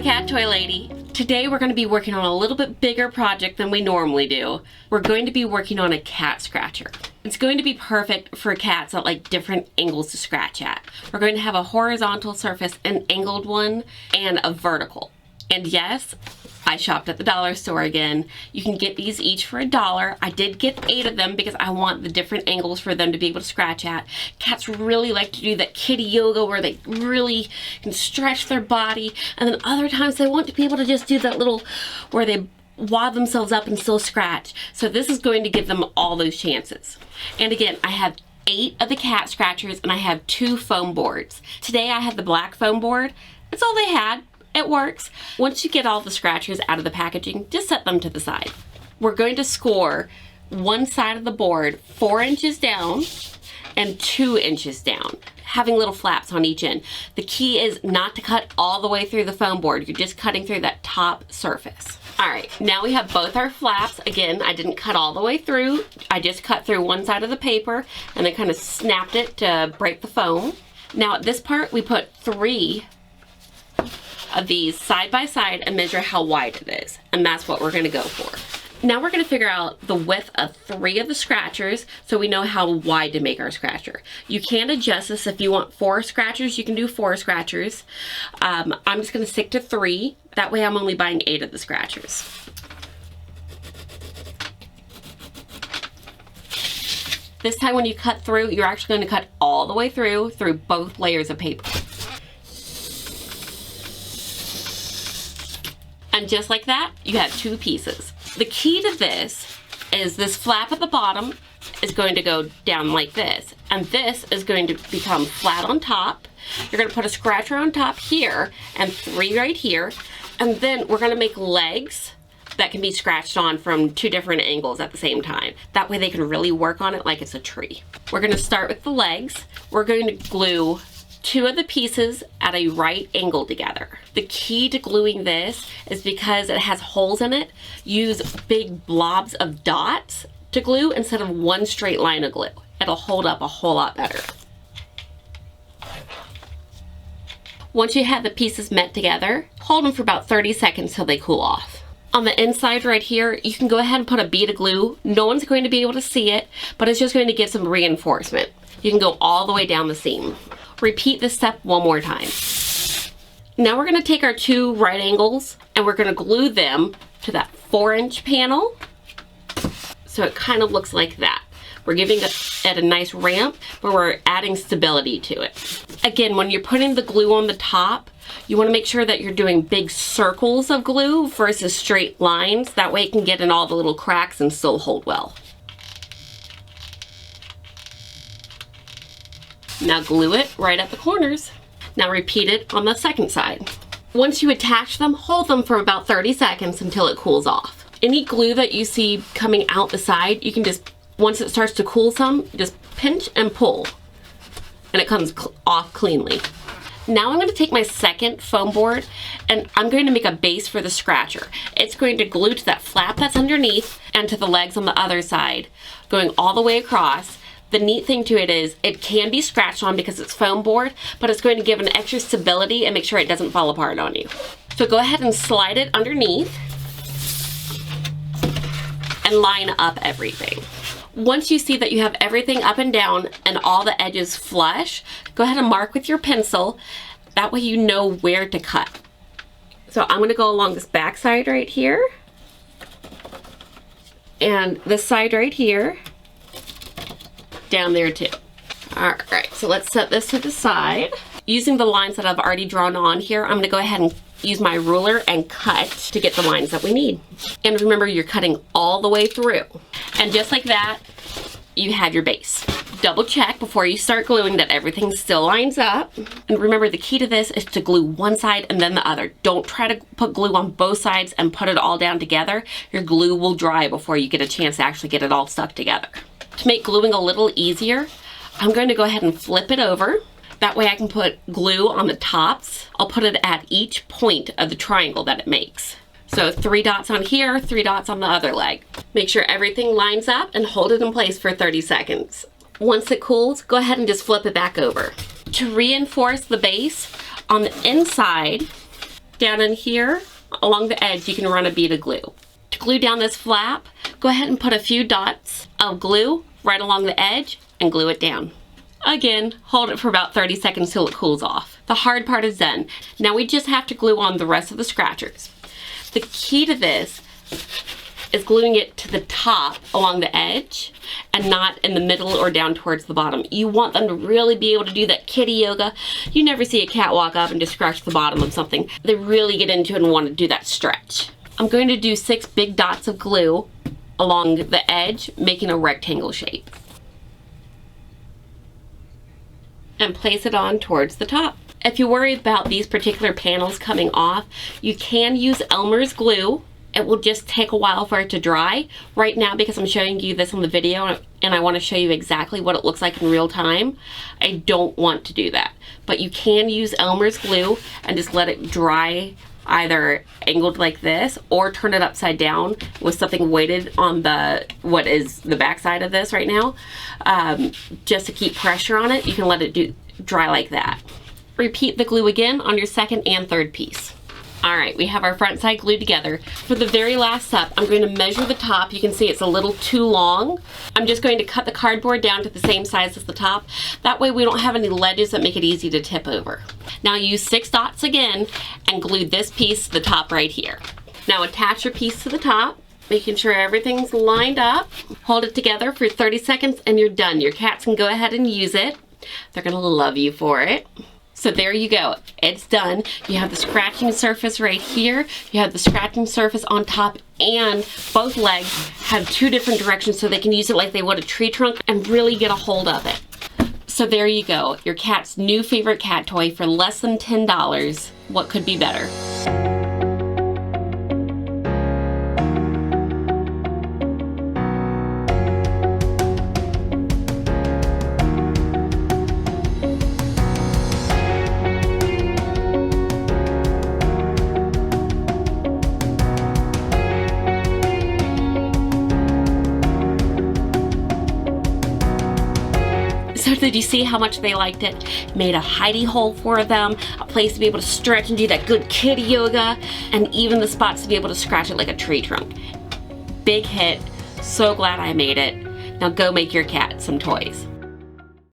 Cat Toy Lady. Today we're going to be working on a little bit bigger project than we normally do. We're going to be working on a cat scratcher. It's going to be perfect for cats that like different angles to scratch at. We're going to have a horizontal surface, an angled one, and a vertical. And yes, I shopped at the dollar store again. You can get these each for $1. I did get 8 of them because I want the different angles for them to be able to scratch at. Cats really like to do that kitty yoga where they really can stretch their body, and then other times they want to be able to just do that little where they wad themselves up and still scratch. So this is going to give them all those chances. And again, I have 8 of the cat scratchers and I have 2 foam boards. Today I had the black foam board. That's all they had. It works. Once you get all the scratchers out of the packaging, just set them to the side. We're going to score one side of the board 4 inches down and 2 inches down, having little flaps on each end. The key is not to cut all the way through the foam board. You're just cutting through that top surface. All right, now we have both our flaps. Again, I didn't cut all the way through. I just cut through one side of the paper and then kind of snapped it to break the foam. Now at this part, we put 3 of these side by side and measure how wide it is. And that's what we're gonna go for. Now we're gonna figure out the width of 3 of the scratchers so we know how wide to make our scratcher. You can adjust this. If you want 4 scratchers, you can do 4 scratchers. I'm just gonna stick to 3. That way I'm only buying 8 of the scratchers. This time when you cut through, you're actually gonna cut all the way through both layers of paper. And just like that, you have 2 pieces. The key to this is this flap at the bottom is going to go down like this. And this is going to become flat on top. You're gonna put a scratcher on top here and 3 right here. And then we're gonna make legs that can be scratched on from 2 different angles at the same time. That way they can really work on it like it's a tree. We're gonna start with the legs. We're going to glue 2 of the pieces at a right angle together. The key to gluing this is because it has holes in it, use big blobs of dots to glue instead of one straight line of glue. It'll hold up a whole lot better. Once you have the pieces met together, hold them for about 30 seconds till they cool off. On the inside right here, you can go ahead and put a bead of glue. No one's going to be able to see it, but it's just going to give some reinforcement. You can go all the way down the seam. Repeat this step one more time. Now we're gonna take our 2 right angles and we're gonna glue them to that 4-inch panel. So it kind of looks like that. We're giving it a nice ramp, but we're adding stability to it. Again, when you're putting the glue on the top, you wanna make sure that you're doing big circles of glue versus straight lines. That way it can get in all the little cracks and still hold well. Now glue it right at the corners. Now repeat it on the second side. Once you attach them, hold them for about 30 seconds until it cools off. Any glue that you see coming out the side, you can just, once it starts to cool some, just pinch and pull, and it comes off cleanly. Now I'm going to take my second foam board and I'm going to make a base for the scratcher. It's going to glue to that flap that's underneath and to the legs on the other side, going all the way across. The neat thing to it is it can be scratched on because it's foam board, but it's going to give an extra stability and make sure it doesn't fall apart on you. So go ahead and slide it underneath and line up everything. Once you see that you have everything up and down and all the edges flush, go ahead and mark with your pencil. That way you know where to cut. So I'm gonna go along this back side right here and this side right here. Down there too. All right, so let's set this to the side. Using the lines that I've already drawn on here, I'm gonna go ahead and use my ruler and cut to get the lines that we need. And remember, you're cutting all the way through. And just like that, you have your base. Double check before you start gluing that everything still lines up. And remember, the key to this is to glue one side and then the other. Don't try to put glue on both sides and put it all down together. Your glue will dry before you get a chance to actually get it all stuck together. To make gluing a little easier, I'm going to go ahead and flip it over. That way I can put glue on the tops. I'll put it at each point of the triangle that it makes. So 3 dots on here, 3 dots on the other leg. Make sure everything lines up and hold it in place for 30 seconds. Once it cools, go ahead and just flip it back over. To reinforce the base, on the inside, Down in here, along the edge, you can run a bead of glue. To glue down this flap, go ahead and put a few dots of glue right along the edge and glue it down. Again, hold it for about 30 seconds till it cools off. The hard part is done. Now we just have to glue on the rest of the scratchers. The key to this is gluing it to the top along the edge and not in the middle or down towards the bottom. You want them to really be able to do that kitty yoga. You never see a cat walk up and just scratch the bottom of something. They really get into it and want to do that stretch. I'm going to do 6 big dots of glue along the edge, making a rectangle shape. And place it on towards the top. If you worry about these particular panels coming off, you can use Elmer's glue. It will just take a while for it to dry. Right now, because I'm showing you this on the video and I want to show you exactly what it looks like in real time, I don't want to do that. But you can use Elmer's glue and just let it dry, either angled like this or turn it upside down with something weighted on what is the back side of this right now, just to keep pressure on it. You can let it dry like that. Repeat the glue again on your second and third piece. All right, we have our front side glued together. For the very last step, I'm going to measure the top. You can see it's a little too long. I'm just going to cut the cardboard down to the same size as the top. That way we don't have any ledges that make it easy to tip over. Now use 6 dots again and glue this piece to the top right here. Now attach your piece to the top, making sure everything's lined up. Hold it together for 30 seconds and you're done. Your cats can go ahead and use it. They're gonna love you for it. So there you go, it's done. You have the scratching surface right here, you have the scratching surface on top, and both legs have 2 different directions so they can use it like they would a tree trunk and really get a hold of it. So there you go, your cat's new favorite cat toy for less than $10. What could be better? So did you see how much they liked it? Made a hidey hole for them, a place to be able to stretch and do that good kitty yoga, and even the spots to be able to scratch it like a tree trunk. Big hit. So glad I made it. Now go make your cat some toys.